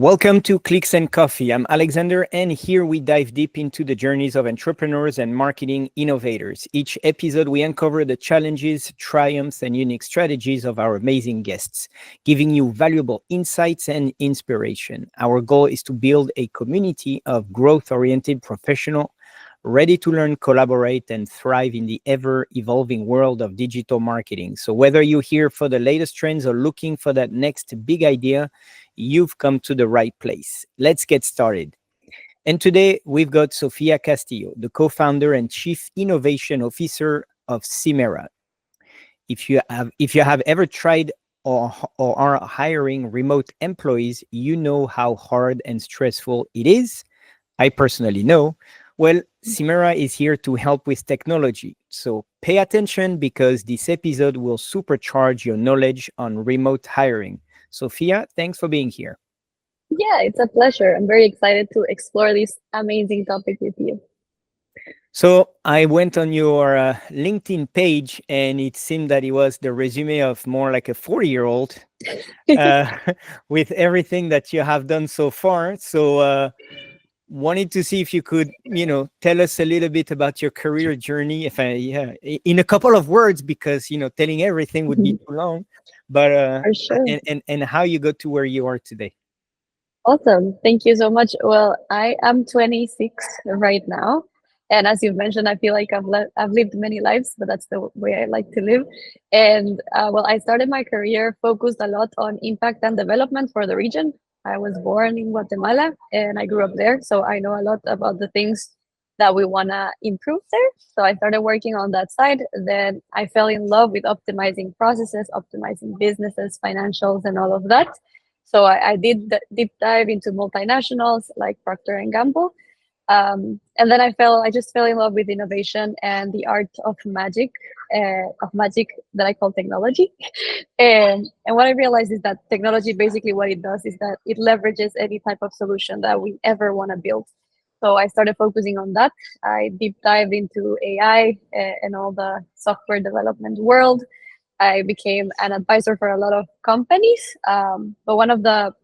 Welcome to Clicks and Coffee. I'm Alexander, and here we dive deep into the journeys of entrepreneurs and marketing innovators. Each episode, we uncover the challenges, triumphs, and unique strategies of our amazing guests, giving you valuable insights and inspiration. Our goal is to build a community of growth-oriented professionals ready to learn, collaborate, and thrive in the ever-evolving world of digital marketing. So whether you're here for the latest trends or looking for that next big idea, you've come to the right place. Let's get started. And today we've got Sofia Castillo, the co-founder and chief innovation officer of Simera. If you have ever tried or are hiring remote employees, you know how hard and stressful it is. I personally know. Well, Simera is here to help with technology. So pay attention because this episode will supercharge your knowledge on remote hiring. Sofia, thanks for being here. Yeah, it's a pleasure. I'm very excited to explore this amazing topic with you. So I went on your LinkedIn page and it seemed that it was the resume of more like a 40-year-old with everything that you have done so far. So wanted to see if you could, tell us a little bit about your career journey, in a couple of words, because, telling everything would be too long, but For sure. and how you got to where you are today. Awesome. Thank you so much. Well, I am 26 right now. And as you've mentioned, I feel like I've lived many lives, but that's the way I like to live. And I started my career focused a lot on impact and development for the region. I was born in Guatemala and I grew up there. So I know a lot about the things that we want to improve there. So I started working on that side. Then I fell in love with optimizing processes, optimizing businesses, financials, and all of that. So I did deep dive into multinationals like Procter and Gamble. And then I just fell in love with innovation and the art of magic that I call technology. And what I realized is that technology, basically what it does is that it leverages any type of solution that we ever want to build. So I started focusing on that. I deep dived into AI and all the software development world. I became an advisor for a lot of companies. But one of the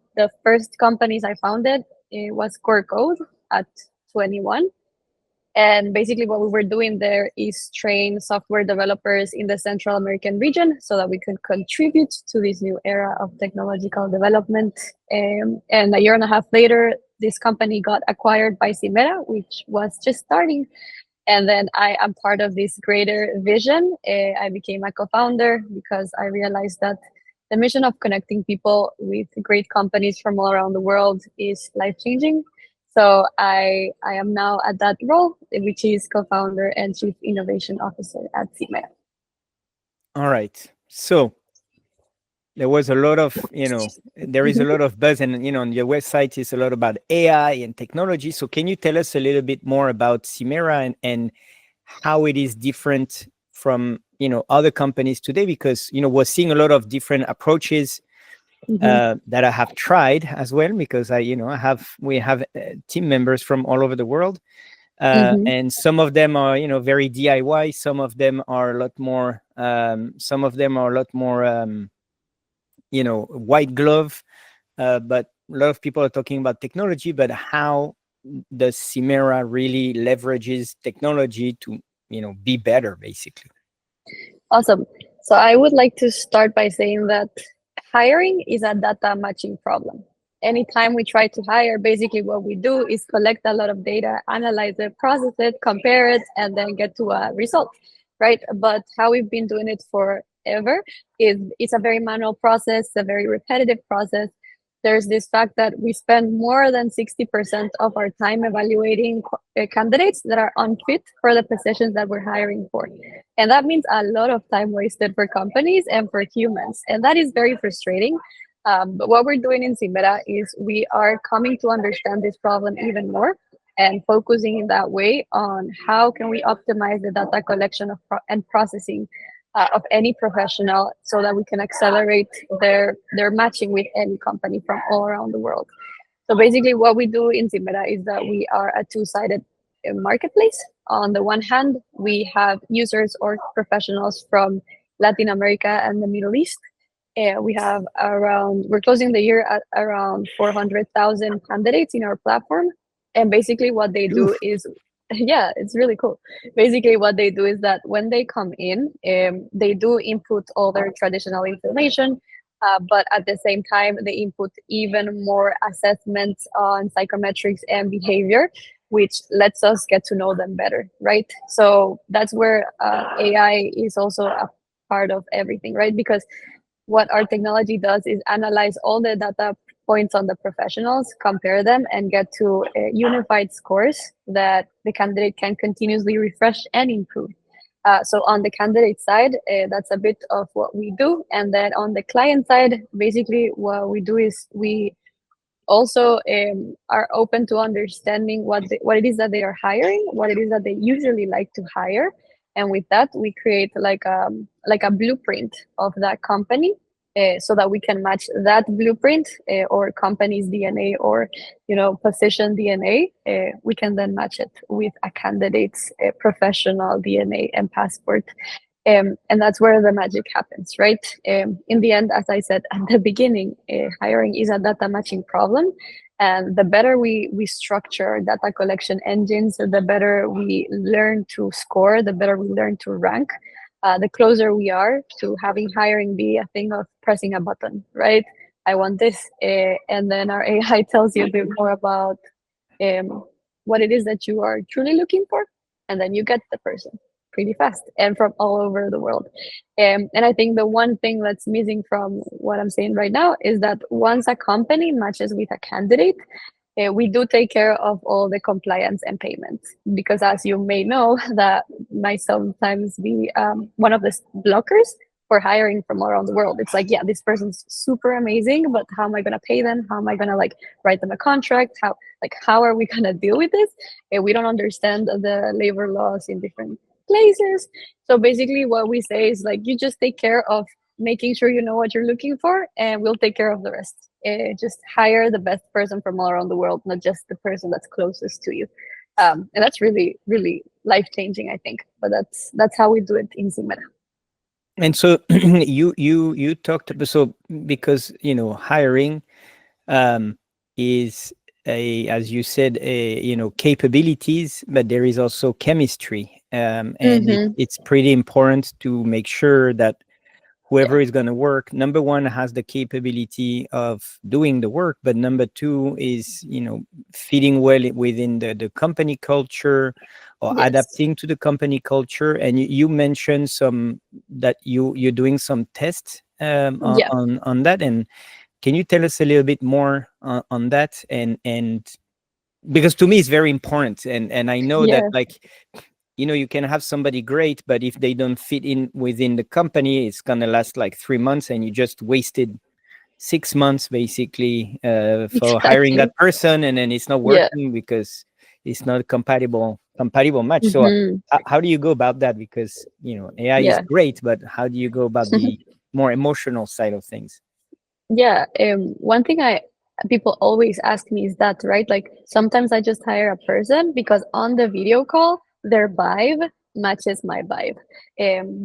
first companies I founded, it was Core Code at 21. And basically, what we were doing there is train software developers in the Central American region so that we could contribute to this new era of technological development. And a year and a half later, this company got acquired by Simera, which was just starting. And then I am part of this greater vision. I became a co-founder because I realized that the mission of connecting people with great companies from all around the world is life-changing. So I am now at that role, which is co-founder and chief innovation officer at Simera. All right. So there was a lot of, there is a lot of buzz, and on your website is a lot about AI and technology. So can you tell us a little bit more about Simera and how it is different from other companies today? Because we're seeing a lot of different approaches that I have tried as well, because we have team members from all over the world, and some of them are very DIY. Some of them are a lot more. White glove. But a lot of people are talking about technology. But how does Simera really leverages technology to be better, basically? Awesome. So I would like to start by saying that hiring is a data matching problem. Anytime we try to hire, basically what we do is collect a lot of data, analyze it, process it, compare it, and then get to a result, right? But how we've been doing it forever is it's a very manual process, a very repetitive process. There's this fact that we spend more than 60% of our time evaluating candidates that are unfit for the positions that we're hiring for. And that means a lot of time wasted for companies and for humans. And that is very frustrating. But what we're doing in Simera is we are coming to understand this problem even more and focusing in that way on how can we optimize the data collection and processing of any professional so that we can accelerate their matching with any company from all around the world. So basically what we do in Simera is that we are a two-sided marketplace. On the one hand, we have users or professionals from Latin America and the Middle East. We have around, we're closing the year at around 400,000 candidates in our platform. And basically what they do Oof. is, yeah, it's really cool. Basically what they do is that when they come in, they do input all their traditional information, but at the same time, they input even more assessments on psychometrics and behavior, which lets us get to know them better, right? So that's where AI is also a part of everything, right? Because what our technology does is analyze all the data points on the professionals, compare them, and get to unified scores that the candidate can continuously refresh and improve. So on the candidate side, that's a bit of what we do. And then on the client side, basically what we do is we also are open to understanding what it is that they are hiring, what it is that they usually like to hire, and with that we create like a blueprint of that company, so that we can match that blueprint, or company's DNA, or position DNA. We can then match it with a candidate's professional DNA and passport. And that's where the magic happens, right? In the end, as I said at the beginning, hiring is a data matching problem. And the better we structure data collection engines, the better we learn to score, the better we learn to rank, the closer we are to having hiring be a thing of pressing a button, right? I want this. And then our AI tells you a bit more about um, what it is that you are truly looking for, and then you get the person pretty fast and from all over the world. And I think the one thing that's missing from what I'm saying right now is that once a company matches with a candidate, we do take care of all the compliance and payments, because as you may know, that might sometimes be one of the blockers for hiring from around the world. It's like, yeah, this person's super amazing, but how am I going to pay them? How am I going to like write them a contract? How are we going to deal with this? We don't understand the labor laws in different places. So basically what we say is like, you just take care of making sure you know what you're looking for, and we'll take care of the rest. Just hire the best person from all around the world, not just the person that's closest to you. And that's really, really life changing, I think. But that's how we do it in Simera. And so you talked about, so because hiring is a, as you said, a, capabilities, but there is also chemistry, and Mm-hmm. it's pretty important to make sure that Yeah. whoever is going to work, number one, has the capability of doing the work, but number two is fitting well within the company culture, or Yes. adapting to the company culture. And you mentioned some that you're doing some tests Yeah. on that. And can you tell us a little bit more on that? And because to me it's very important, and I know that, Yeah. like, you can have somebody great, but if they don't fit in within the company, it's gonna last like 3 months, and you just wasted 6 months basically for hiring Exactly. that person, and then it's not Yeah. working because it's not a compatible match. So Mm-hmm. how do you go about that? Because AI is Yeah. great, but how do you go about the more emotional side of things? Yeah, one thing I people always ask me is that, right? Like sometimes I just hire a person because on the video call their vibe matches my vibe.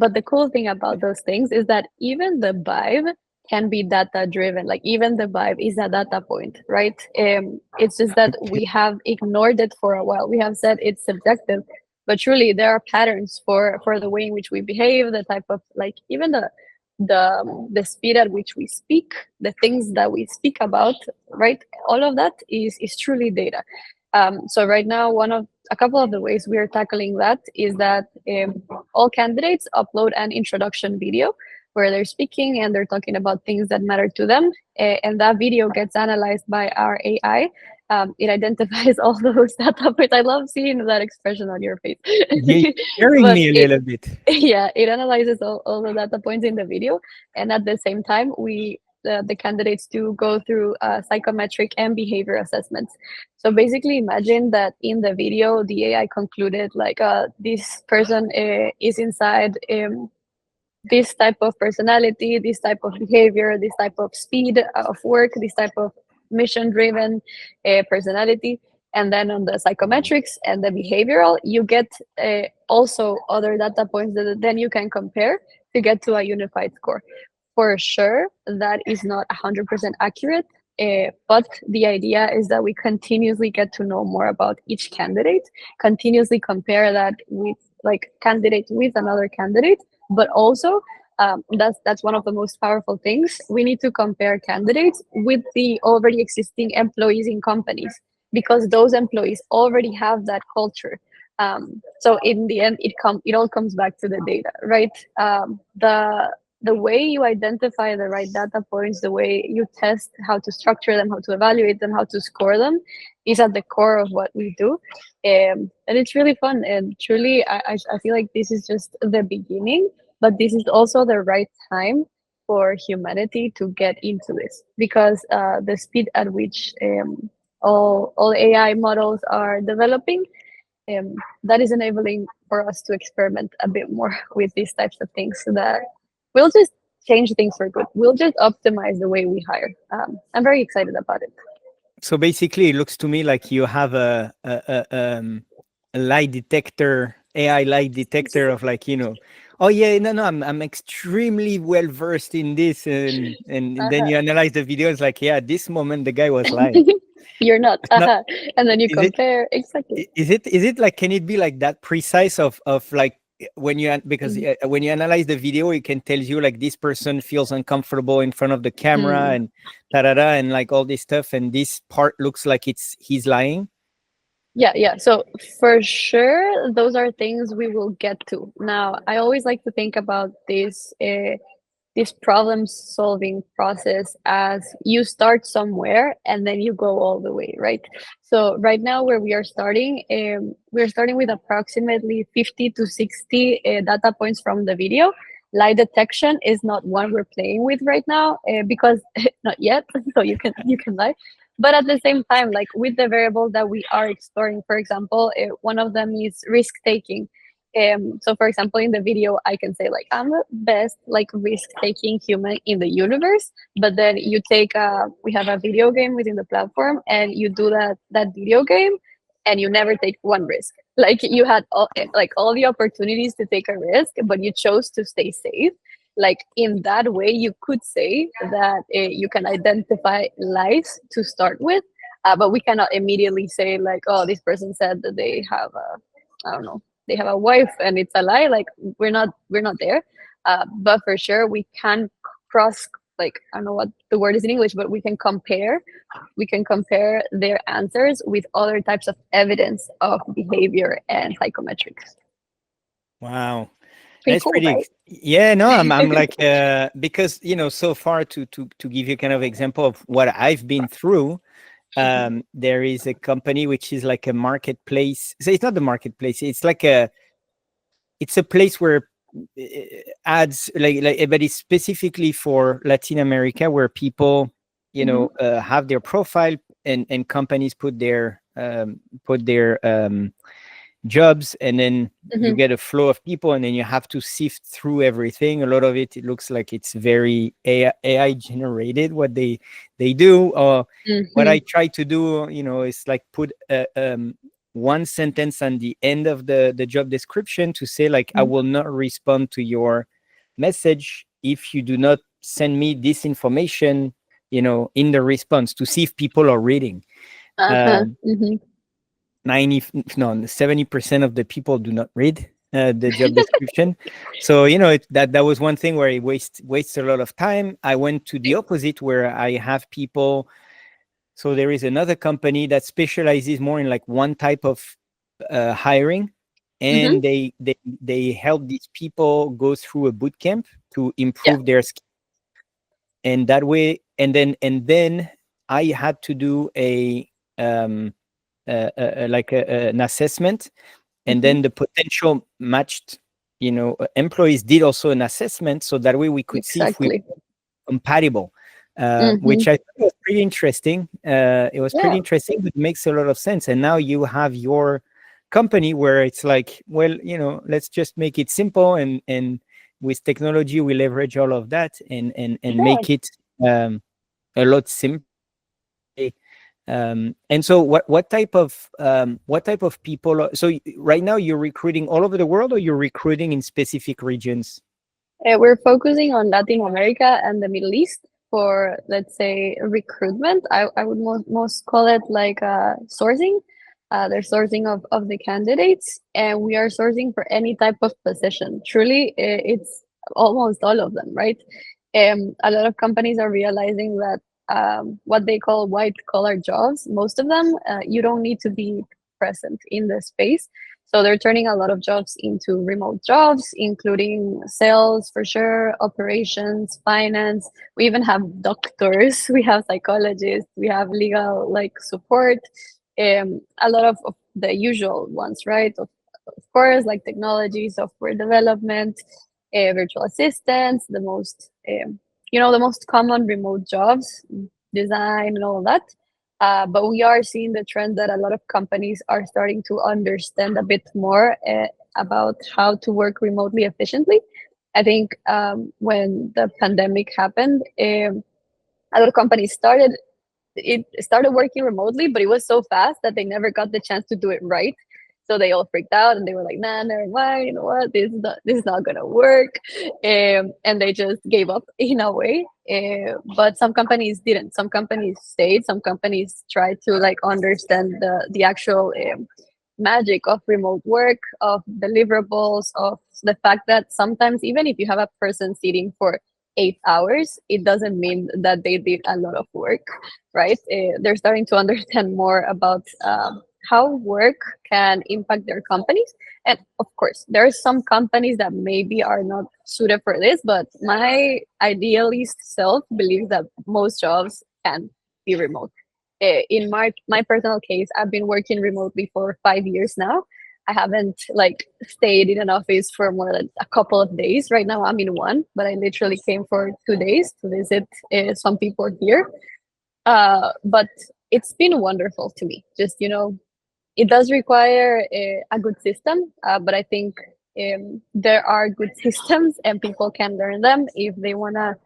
But the cool thing about those things is that even the vibe can be data driven. Like even the vibe is a data point, right? It's just that we have ignored it for a while. We have said it's subjective, but truly there are patterns for the way in which we behave, the type of like even the speed at which we speak, the things that we speak about, right? All of that is truly data. So right now, a couple of the ways we are tackling that is that all candidates upload an introduction video where they're speaking and they're talking about things that matter to them, and that video gets analyzed by our AI. It identifies all those data points. I love seeing that expression on your face. You're scaring But me a it little bit. yeah, it analyzes all the data points in the video, and at the same time the candidates do go through psychometric and behavior assessments. So basically imagine that in the video the AI concluded like this person is inside this type of personality, this type of behavior, this type of speed of work, this type of mission driven personality. And then on the psychometrics and the behavioral, you get also other data points that then you can compare to get to a unified score. for sure that is not 100% accurate. But the idea is that we continuously get to know more about each candidate, continuously compare that with like candidate with another candidate, but also that's one of the most powerful things. We need to compare candidates with the already existing employees in companies because those employees already have that culture. So in the end, it all comes back to the data, right? The way you identify the right data points, the way you test how to structure them, how to evaluate them, how to score them, is at the core of what we do. And it's really fun. And truly, I feel like this is just the beginning, but this is also the right time for humanity to get into this because the speed at which all AI models are developing, that is enabling for us to experiment a bit more with these types of things so that we'll just change things for good. We'll just optimize the way we hire. I'm very excited about it. So basically, it looks to me like you have a lie detector, AI lie detector of like, oh yeah, no, I'm extremely well versed in this, and then you analyze the videos like, yeah, at this moment the guy was lying. You're not. It's not. And then you Is it? compare exactly. Is it like, can it be like that precise of like when you because Mm. when you analyze the video, it can tell you like this person feels uncomfortable in front of the camera Mm. and da da da and like all this stuff, and this part looks like he's lying. Yeah. So for sure, those are things we will get to. Now, I always like to think about this problem solving process as you start somewhere and then you go all the way, right? So right now where we're starting with approximately 50 to 60 data points from the video. Lie detection is not one we're playing with right now because not yet, so you can lie. But at the same time, like with the variables that we are exploring, for example, one of them is risk taking. So for example, in the video, I can say like I'm the best like risk-taking human in the universe. But then we have a video game within the platform, and you do that video game, and you never take one risk. Like you had all the opportunities to take a risk, but you chose to stay safe. Like in that way, you could say that you can identify lies to start with, but we cannot immediately say like, oh, this person said that they have I don't know, they have a wife and it's a lie. Like we're not there, but for sure we can cross, like I don't know what the word is in English, but we can compare their answers with other types of evidence of behavior and psychometrics. Wow. Pretty That's cool, pretty. right? Yeah, no, I'm like because so far to give you kind of example of what I've been through. There is a company which is like a marketplace. So it's not the marketplace. It's a place where ads like but it's specifically for Latin America where people Mhm. have their profile, and companies put their jobs, and then you Mhm. get a flow of people, and then you have to sift through everything. A lot of it looks like it's very AI generated what they do. Or what I Mhm. try to do, is like put one sentence on the end of the job description to say like, I Mhm. will not respond to your message if you do not send me this information, in the response, to see if people are reading. Uh-huh. um, Mhm. 90 no 70% of the people do not read the job description. So that was one thing where it wastes a lot of time. I went to the opposite, where I have people. So there is another company that specializes more in like one type of hiring, Mhm. and they help these people go through a boot camp to Yeah. improve their skills. And that way, and then I had to do um an assessment, and Mhm. then the potential matched employees did also an assessment, so that way we could see if we Exactly. were compatible, Mhm. which I thought was pretty interesting. It was Yeah. pretty interesting, but makes a lot of sense. And now you have your company where it's like, well, let's just make it simple, and with technology we leverage all of that, and Yeah. make it a lot simpler. And so what type of people so right now you're recruiting all over the world, or you're recruiting in specific regions? We're focusing on Latin America and the Middle East for, let's say, recruitment. I would most call it like sourcing. They're sourcing of the candidates, and we are sourcing for any type of position. Truly, it's almost all of them, right? A lot of companies are realizing that what they call white collar jobs, most of them, you don't need to be present in the space. So they're turning a lot of jobs into remote jobs, including sales for sure, operations, finance. We even have doctors, we have psychologists, we have legal like support, a lot of the usual ones, right? Of course, like technology, software development, virtual assistants, the most the most common remote jobs, design and all of that. But we are seeing the trend that a lot of companies are starting to understand a bit more about how to work remotely efficiently. I think when the pandemic happened, a lot of companies started working remotely, but it was so fast that they never got the chance to do it right. So they all freaked out and they were like, "Nah, never mind. You know what? This is not gonna work," and they just gave up in a way. But some companies didn't. Some companies stayed. Some companies tried to like understand the actual magic of remote work, of deliverables, of the fact that sometimes even if you have a person sitting for 8 hours, it doesn't mean that they did a lot of work, right? They're starting to understand more about how work can impact their companies. And of course, there are some companies that maybe are not suited for this, but my idealist self believes that most jobs can be remote. In my personal case, I've been working remotely for 5 years now. I haven't like stayed in an office for more than a couple of days. Right now, I'm in one, but I literally came for 2 days to visit some people here. But it's been wonderful to me. Just it does require a good system, but I think there are good systems, and people can learn them if they wanna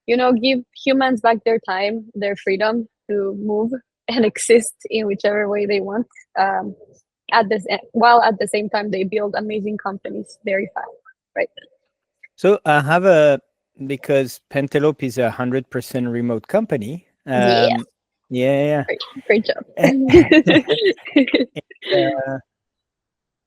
give humans back their time, their freedom to move and exist in whichever way they want. Um, while at the same time they build amazing companies very fast, right? So I have a because Pentelope is 100% remote company. Yeah, Yeah, great job. yeah. uh,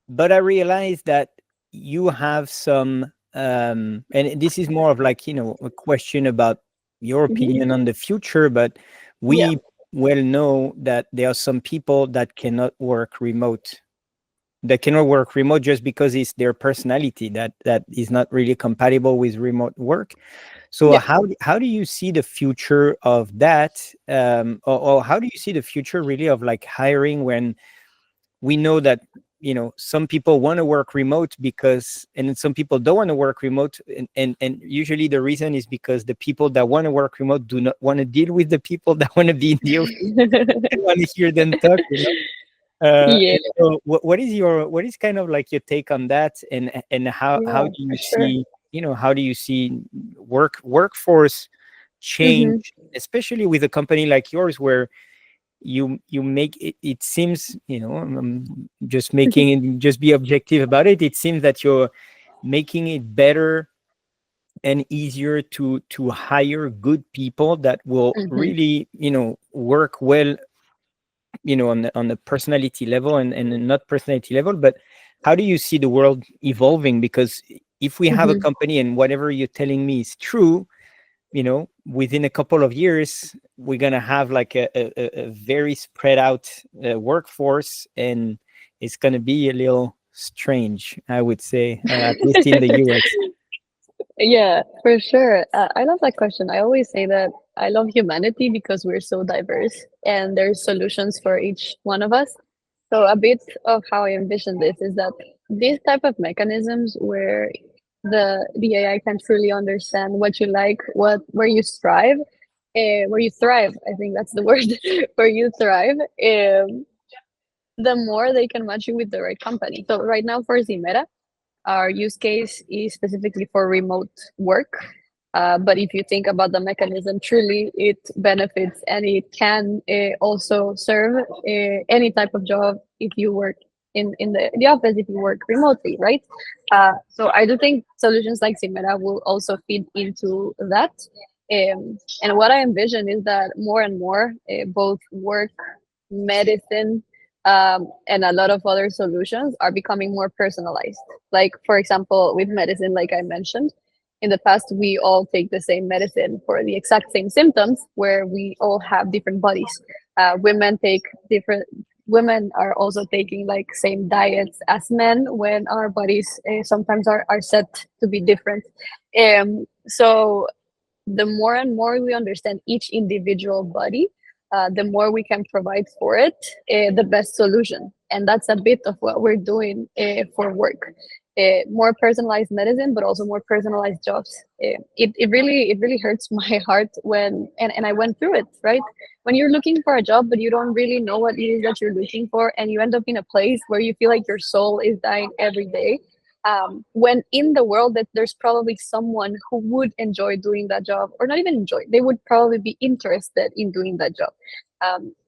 but I realized that you have some, and this is more of like a question about your Mhm. opinion on the future. But Yeah. we well know that there are some people that cannot work remote just because it's their personality that is not really compatible with remote work. So Yeah. how do you see the future of that, or how do you see the future really of like hiring, when we know that some people want to work remote because, and then some people don't want to work remote, and usually the reason is because the people that want to work remote do not want to deal with the people that want to be in the office and want to hear them talk. Yeah. And so what is kind of like your take on that, and how Yeah, do you for sure. see, how do you see workforce Hmm. change, especially with a company like yours, where you make it, it seems, I'm just making it, just be objective about it. It seems that you're making it better and easier to hire good people that will Hmm. really work well, on the personality level, and not personality level. But how do you see the world evolving? Because if we have a Hmm. company and whatever you're telling me is true, within a couple of years we're gonna have like a very spread out workforce, and it's gonna be a little strange, I would say, at least in the US. Yeah, for sure. I love that question. I always say that I love humanity because we're so diverse and there's solutions for each one of us. So a bit of how I envision this is that these type of mechanisms where the AI can truly understand what you like, where you strive, where you thrive. I think that's the word, where you thrive. The more they can match you with the right company. So right now for Simera, our use case is specifically for remote work. But if you think about the mechanism, truly it benefits and it can also serve any type of job if you work in the office if you work remotely, right? So I do think solutions like Simera will also feed into that. And what I envision is that more and more, both work, medicine, and a lot of other solutions are becoming more personalized. Like, for example, with medicine, like I mentioned, in the past, we all take the same medicine for the exact same symptoms, where we all have different bodies. Women take different. Women are also taking like same diets as men when our bodies sometimes are set to be different. So the more and more we understand each individual body, the more we can provide for it the best solution. And that's a bit of what we're doing for work. More personalized medicine, but also more personalized jobs. It really hurts my heart when and I went through it, right? When you're looking for a job, but you don't really know what it is that you're looking for, and you end up in a place where you feel like your soul is dying every day, when in the world that there's probably someone who would enjoy doing that job, or not even enjoy, they would probably be interested in doing that job.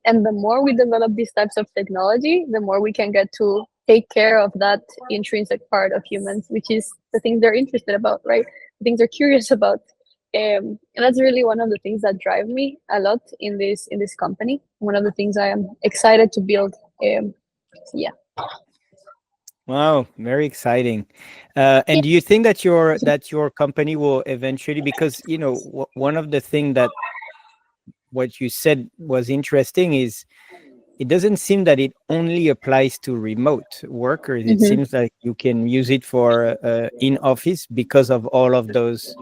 And the more we develop these types of technology, the more we can get to take care of that intrinsic part of humans, which is the things they're interested about, right? The things they're curious about. And that's really one of the things that drive me a lot in this company. One of the things I am excited to build. Yeah. Wow, very exciting. And do you think that your company will eventually, because one of the thing that what you said was interesting is it doesn't seem that it only applies to remote workers. It Hmm. seems like you can use it for in office because of all of those,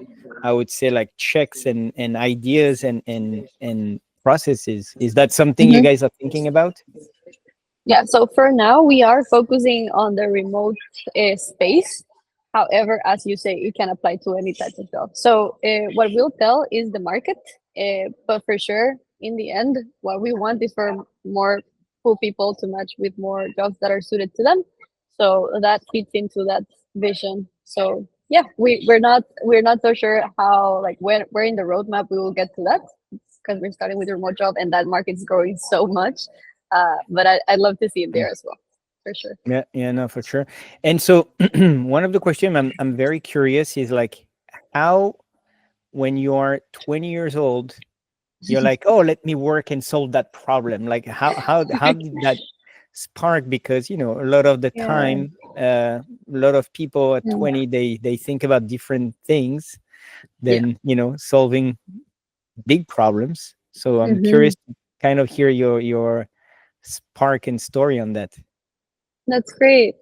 I would say, like checks and ideas and processes. Is that something you Hmm. guys are thinking about? Yeah, so for now, we are focusing on the remote space. However, as you say, it can apply to any type of job. So, what we'll tell is the market, but for sure, in the end, what we want is for more cool people to match with more jobs that are suited to them. So that fits into that vision. So yeah, we're not so sure how, like, where in the roadmap we will get to that, because we're starting with a remote job and that market's growing so much. But I'd love to see it there as well, for sure. Yeah, yeah, no, for sure. And so one of the questions I'm very curious is like how when you are 20 years old, you're like, oh, let me work and solve that problem. Like how did that spark? Because a lot of the Yeah. time, a lot of people at Mm. 20 they think about different things Yeah. than solving big problems. So I'm Hmm. curious to kind of hear your spark and story on that. That's great.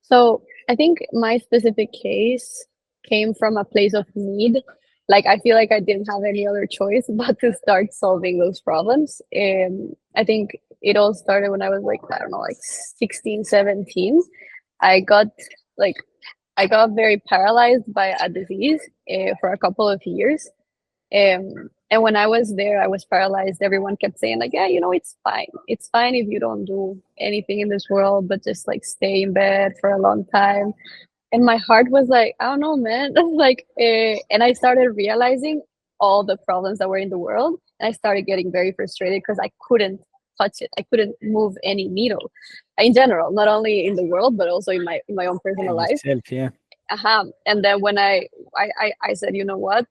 So I think my specific case came from a place of need. Like, I feel like I didn't have any other choice but to start solving those problems. And I think it all started when I was like, I don't know, like 16, 17. I got like I got very paralyzed by a disease for a couple of years. And when I was there, I was paralyzed. Everyone kept saying, like, yeah, it's fine. It's fine if you don't do anything in this world, but just like stay in bed for a long time. And my heart was like, I don't know, man. Like, and I started realizing all the problems that were in the world. And I started getting very frustrated because I couldn't touch it. I couldn't move any needle in general, not only in the world, but also in my own personal And life. yourself, yeah. And then when I said, you know what?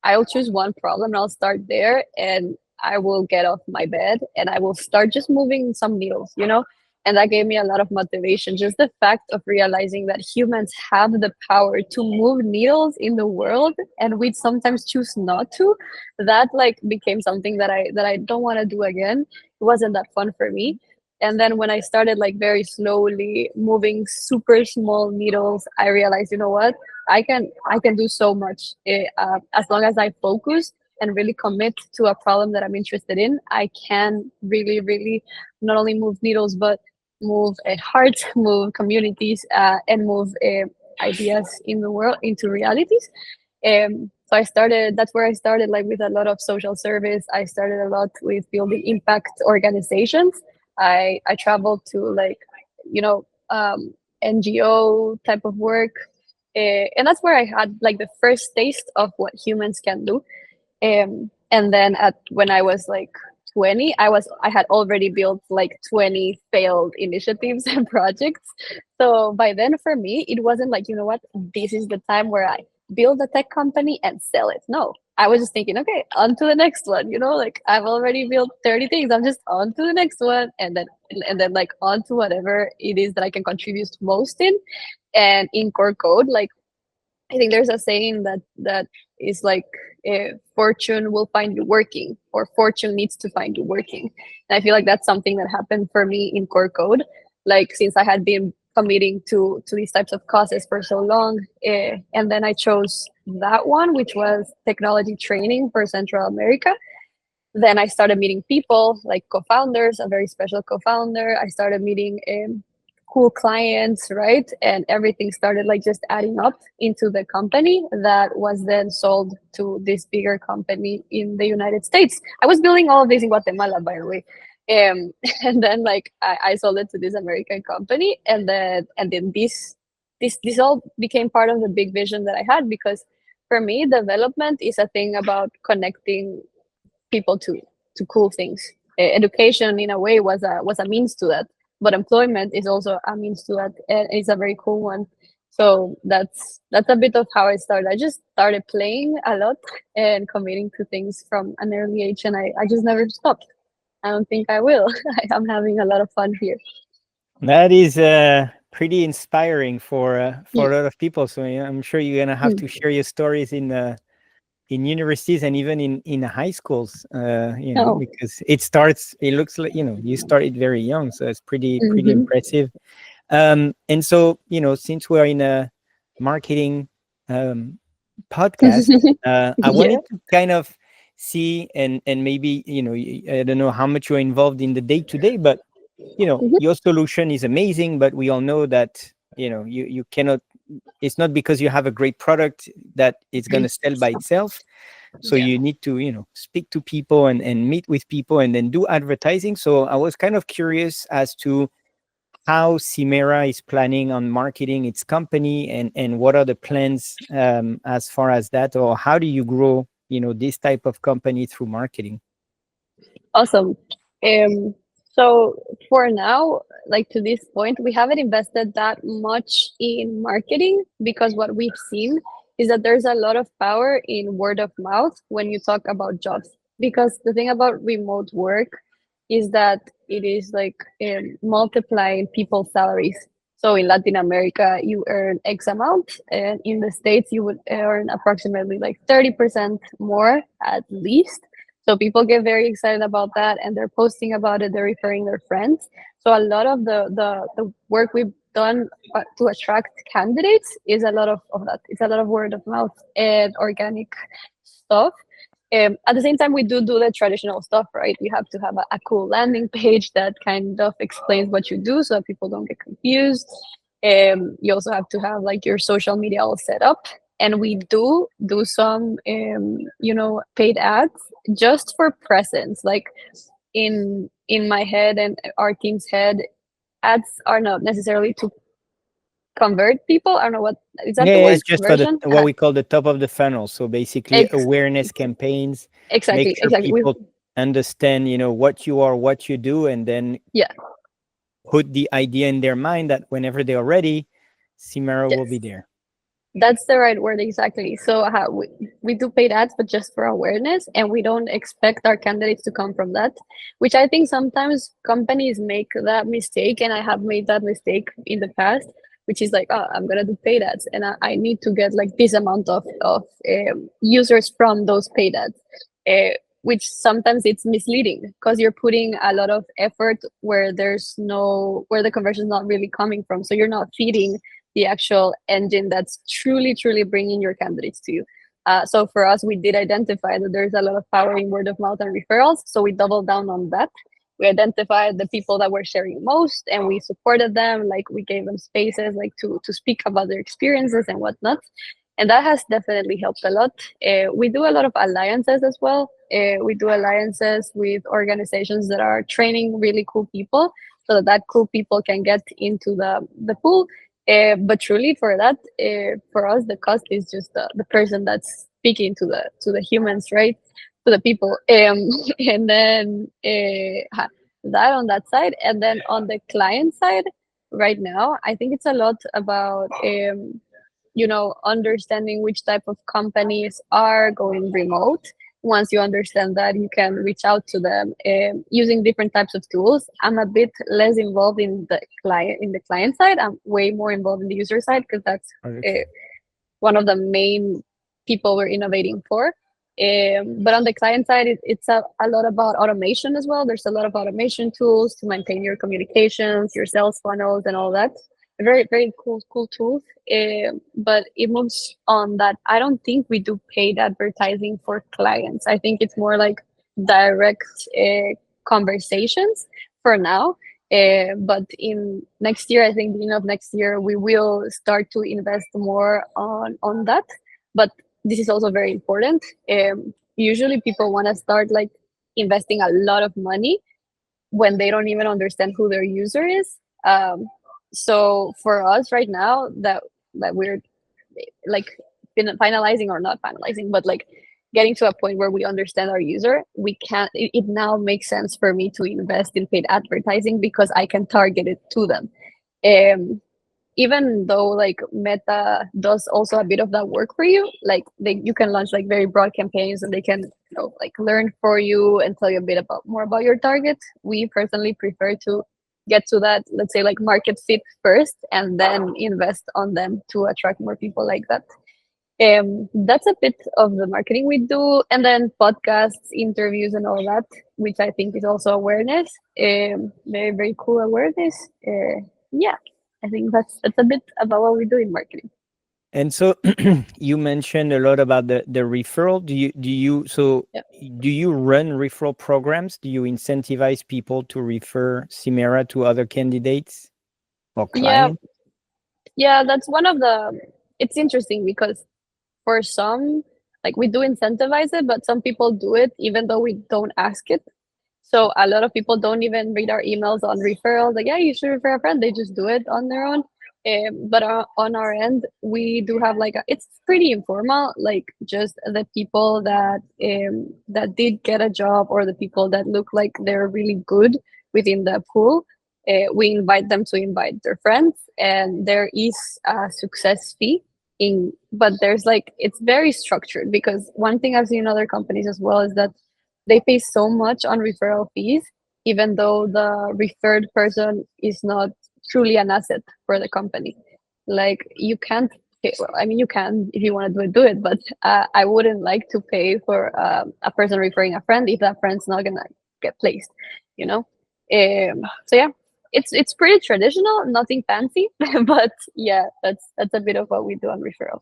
I'll choose one problem and I'll start there, and I will get off my bed and I will start just moving some needles. And that gave me a lot of motivation. Just the fact of realizing that humans have the power to move needles in the world, and we sometimes choose not to. That like became something that I don't want to do again. It wasn't that fun for me. And then when I started like very slowly moving super small needles, I realized, you know what? I can do so much as long as I focus and really commit to a problem that I'm interested in. I can really, really not only move needles, but move hearts, move communities, and move ideas in the world into realities. So I started. That's where I started, like with a lot of social service. I started a lot with building impact organizations. I traveled to like, you know, NGO type of work, and that's where I had like the first taste of what humans can do. And then when I was like 20, I had already built like 20 failed initiatives and projects. So by then for me, it wasn't like, you know what, this is the time where I build a tech company and sell it. No, I was just thinking, okay, on to the next one. Like I've already built 30 things. I'm just on to the next one, and then like on to whatever it is that I can contribute most in. And in core code, like I think there's a saying that is like, fortune will find you working, or fortune needs to find you working. And I feel like that's something that happened for me in core code. Like since I had been committing to these types of causes for so long, and then I chose that one, which was technology training for Central America. Then I started meeting people like co-founders, a very special co-founder. I started meeting cool clients, right? And everything started like just adding up into the company that was then sold to this bigger company in the United States. I was building all of this in Guatemala, by the way. And then like I sold it to this American company, and then this all became part of the big vision that I had, because for me, development is a thing about connecting people to cool things. Education, in a way, was a means to that, but employment is also a means to that, and it's a very cool one. So that's a bit of how I started. I just started playing a lot and committing to things from an early age, and I just never stopped. I don't think I will. I'm having a lot of fun here. That is pretty inspiring for Mm, a lot of people. So yeah, I'm sure you're gonna have mm. to share your stories in universities and even in high schools. Oh. Because it starts. It looks like you started very young, so it's pretty Hmm. impressive. And so since we're in a marketing um, podcast, I Yeah. wanted to kind of see and maybe I don't know how much you're involved in the day to day, but Hmm. your solution is amazing, but we all know that you cannot. It's not because you have a great product that it's going to sell by itself. So Yeah. you need to speak to people and meet with people and then do advertising. So I was kind of curious as to how Simera is planning on marketing its company, and what are the plans as far as that, or how do you grow this type of company through marketing? Awesome. Um, so for now, like to this point, we haven't invested that much in marketing, because what we've seen is that there's a lot of power in word of mouth when you talk about jobs. Because the thing about remote work is that it is like multiplying people's salaries. So in Latin America, you earn X amount, and in the States, you would earn approximately like 30% more at least. So people get very excited about that, and they're posting about it. They're referring their friends. So a lot of the work we've done to attract candidates is a lot of that. It's a lot of word of mouth and organic stuff. At the same time, we do the traditional stuff, right? You have to have a cool landing page that kind of explains what you do so that people don't get confused. You also have to have like your social media all set up. And we do some, paid ads just for presence. Like in my head and our team's head, ads are not necessarily to convert people. I don't know what is that the Yeah, word, it's just for the conversion. what we call the top of the funnel. So basically Ex- awareness ex- campaigns, make exactly, sure exactly. We people understand what you are, what you do, and then Yeah. put the idea in their mind that whenever they are ready, Simera will Yes. be there. That's the right word, exactly. So we do paid ads, but just for awareness, and we don't expect our candidates to come from that, which I think sometimes companies make that mistake, and I have made that mistake in the past, which is like, oh, I'm gonna do paid ads, and I need to get like this amount of users from those paid ads, which sometimes it's misleading because you're putting a lot of effort where where the conversion is not really coming from, so you're not feeding the actual engine that's truly bringing your candidates to you. So for us, we did identify that there's a lot of power in word of mouth and referrals. So we doubled down on that. We identified the people that were sharing most, and we supported them. Like we gave them spaces, like to speak about their experiences and whatnot. And that has definitely helped a lot. We do a lot of alliances as well. We do alliances with organizations that are training really cool people, so that cool people can get into the pool. But truly, for that, for us, the cost is just the person that's speaking to the humans, right? to the people. And then that on that side, and then on the client side, right now, I think it's a lot about understanding which type of companies are going remote. Once you understand that, you can reach out to them using different types of tools. I'm a bit less involved in the client side. I'm way more involved in the user side because that's Okay. one of the main people we're innovating for. But on the client side, it's a lot about automation as well. There's a lot of automation tools to maintain your communications, your sales funnels, and all that. Very, very cool tools. But it moves on that. I don't think we do paid advertising for clients. I think it's more like direct conversations for now. But in next year, I think beginning of next year, we will start to invest more on that. But this is also very important. Usually, people want to start like investing a lot of money when they don't even understand who their user is. So for us right now, that we're like finalizing or not finalizing, but like getting to a point where we understand our user, we can it now makes sense for me to invest in paid advertising because I can target it to them. um, Even though like Meta does also a bit of that work for you, like you can launch like very broad campaigns and they can like learn for you and tell you a bit about more about your target. We personally prefer to get to that, let's say, like market fit first and then invest on them to attract more people like that. That's a bit of the marketing we do, and then podcasts, interviews, and all that, which I think is also awareness. Very very cool awareness. Yeah, I think that's a bit about what we do in marketing. And so you mentioned a lot about the referral. Yeah. Do you run referral programs? Do you incentivize people to refer Simera to other candidates or Yeah, clients? yeah, that's one of the. It's interesting because for some, like we do incentivize it, but some people do it even though we don't ask it. So a lot of people don't even read our emails on referrals. Like, yeah, you should refer a friend. They just do it on their own. But on our end, we do have like it's pretty informal. Like just the people that did get a job or the people that look like they're really good within the pool. We invite them to invite their friends, and there is a success fee in. But there's like it's very structured because one thing I've seen in other companies as well is that they pay so much on referral fees, even though the referred person is not truly an asset for the company. Like you can't pay, well, I mean, you can if you want to do it, but I wouldn't like to pay for a person referring a friend if that friend's not gonna get placed, you know. So yeah, it's pretty traditional, nothing fancy, but yeah, that's a bit of what we do on referral.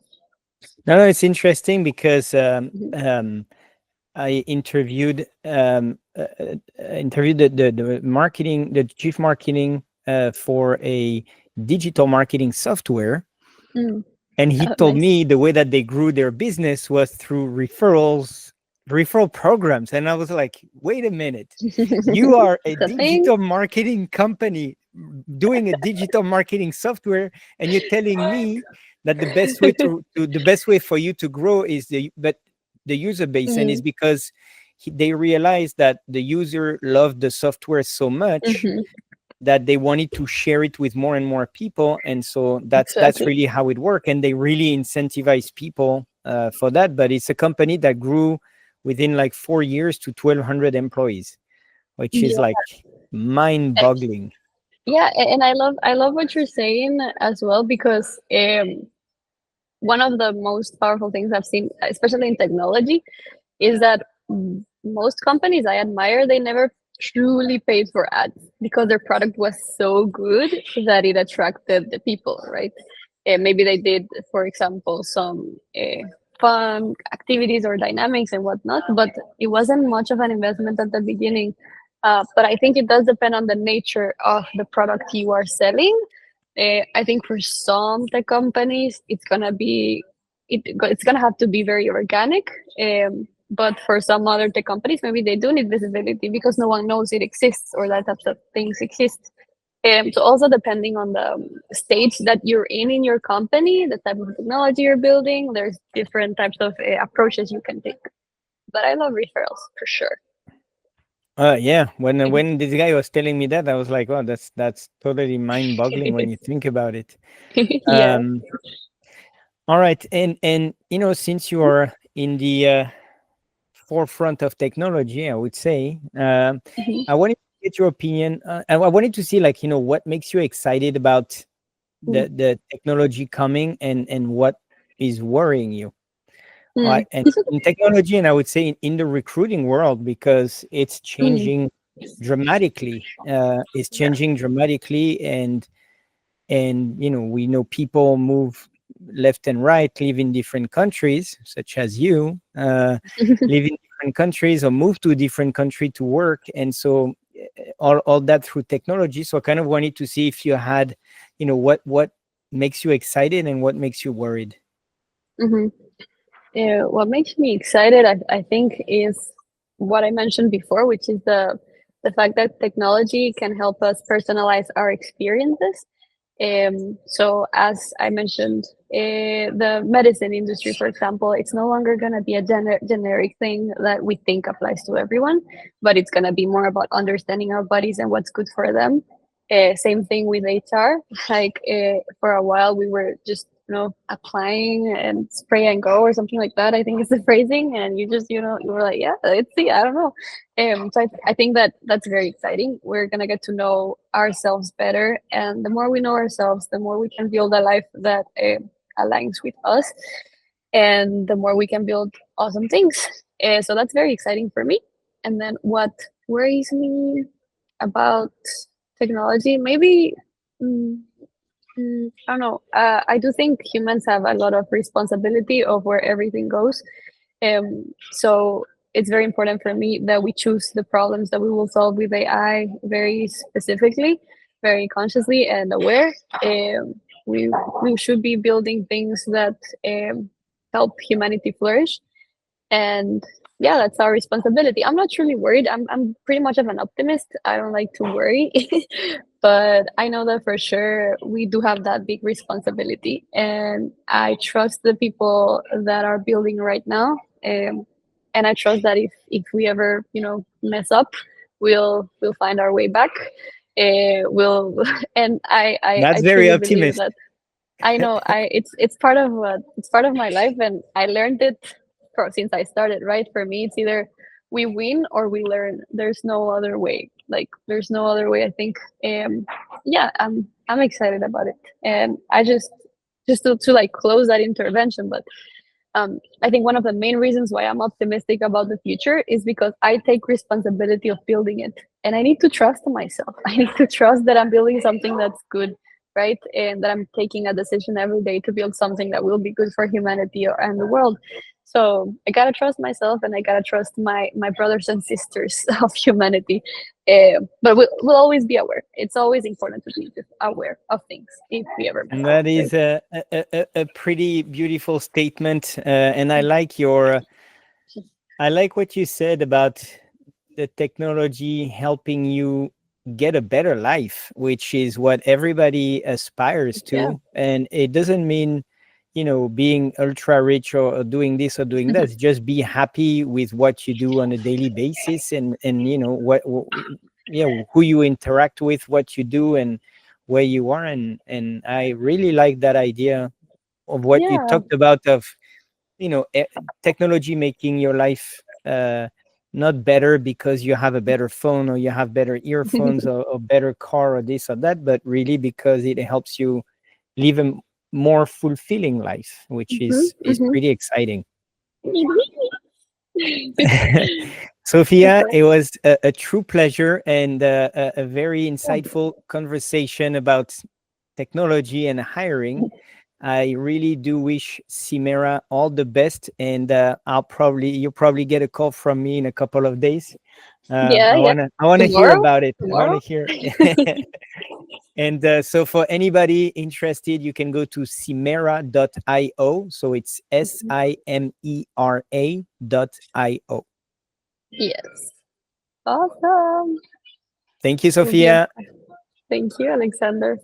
No, it's interesting because Mhm. I interviewed the marketing, the chief marketing for a digital marketing software, Mm. and he Oh, told nice. me the way that they grew their business was through referral programs. And I was like, wait a minute, you are a The thing. digital marketing company doing a digital marketing software, and you're telling me that the best way for you to grow is the user base, and Mm, it's because they realized that the user loved the software so much mhm. that they wanted to share it with more and more people, and so that's Exactly. really how it worked, and they really incentivize people for that. But it's a company that grew within like 4 years to 1,200 employees, which is Yeah, like mind-boggling. yeah, and I love what you're saying as well because one of the most powerful things I've seen, especially in technology, is that most companies I admire, they never truly paid for ads because their product was so good that it attracted the people, right? Maybe they did, for example, some fun activities or dynamics and whatnot, but it wasn't much of an investment at the beginning. But I think it does depend on the nature of the product you are selling. I think for some tech companies, it's gonna have to be very organic. But for some other tech companies, maybe they do need visibility because no one knows it exists or that types of things exist. So also depending on the stage that you're in your company, the type of technology you're building, there's different types of approaches you can take. But I love referrals for sure. Yeah. When this guy was telling me that, I was like, "Oh, that's totally mind-boggling when you think about it." Yeah. Um, all right, and since you are in the forefront of technology, I would say, Mhm. I wanted to get your opinion. I wanted to see, like, what makes you excited about Mm. the technology coming, and what is worrying you. All Mm. right, and in technology, and I would say in the recruiting world, because it's Mm. changing dramatically. It's Yeah. changing dramatically, and we know people move left and right, live in different countries, such as you, live in different countries or move to a different country to work, and so all that through technology. So I kind of wanted to see if you had, what makes you excited and what makes you worried. Mhm. What makes me excited, I think, is what I mentioned before, which is the fact that technology can help us personalize our experiences. So as I mentioned, the medicine industry, for example, it's no longer going to be a generic thing that we think applies to everyone, but it's going to be more about understanding our bodies and what's good for them. Same thing with HR. Like for a while, we were just applying and spray and go or something like that. I think is the phrasing, and you just you were like, yeah, let's see. I don't know. So I think that that's very exciting. We're gonna get to know ourselves better, and the more we know ourselves, the more we can build a life that aligns with us, and the more we can build awesome things. So that's very exciting for me. And then what worries me about technology, maybe. mm, I don't know. I do think humans have a lot of responsibility of where everything goes. So it's very important for me that we choose the problems that we will solve with AI very specifically, very consciously and aware. We we should be building things that help humanity flourish, and yeah, that's our responsibility. I'm not truly worried. I'm pretty much of an optimist. I don't like to worry. But I know that for sure we do have that big responsibility, and I trust the people that are building right now. And I trust that if we ever mess up, we'll find our way back. We'll and I That's very truly believe optimistic. that. I know it's part of my life, and I learned it since I started. Right, for me, it's either we win or we learn. There's no other way. Like there's no other way. I think. Yeah, I'm excited about it, and I just to like close that intervention. But I think one of the main reasons why I'm optimistic about the future is because I take responsibility of building it, and I need to trust myself. I need to trust that I'm building something that's good, right, and that I'm taking a decision every day to build something that will be good for humanity and the world. So I gotta trust myself, and I gotta trust my brothers and sisters of humanity. But we'll always be aware. It's always important to be just aware of things if we ever mess And up, that right? is a pretty beautiful statement, and I like what you said about the technology helping you get a better life, which is what everybody aspires Yeah. to. And it doesn't mean, being ultra rich or doing this or doing that. It's just be happy with what you do on a daily basis, and yeah, who you interact with, what you do, and where you are. And I really like that idea of what you Yeah. talked about, of technology making your life not better because you have a better phone or you have better earphones or better car or this or that, but really because it helps you live a more fulfilling life, which Mhm, is mhm. pretty exciting. Sophia, Super. it was a true pleasure, and a very insightful conversation about technology and hiring. I really do wish Simera all the best, and you'll probably get a call from me in a couple of days. Yeah, yeah. I wanna hear Tomorrow? about it. I wanna Tomorrow? hear. And so for anybody interested, you can go to simera.io. So it's SIMERA.io. Yes. Awesome. Thank you, Will be a Sophia. thank you, Alexander.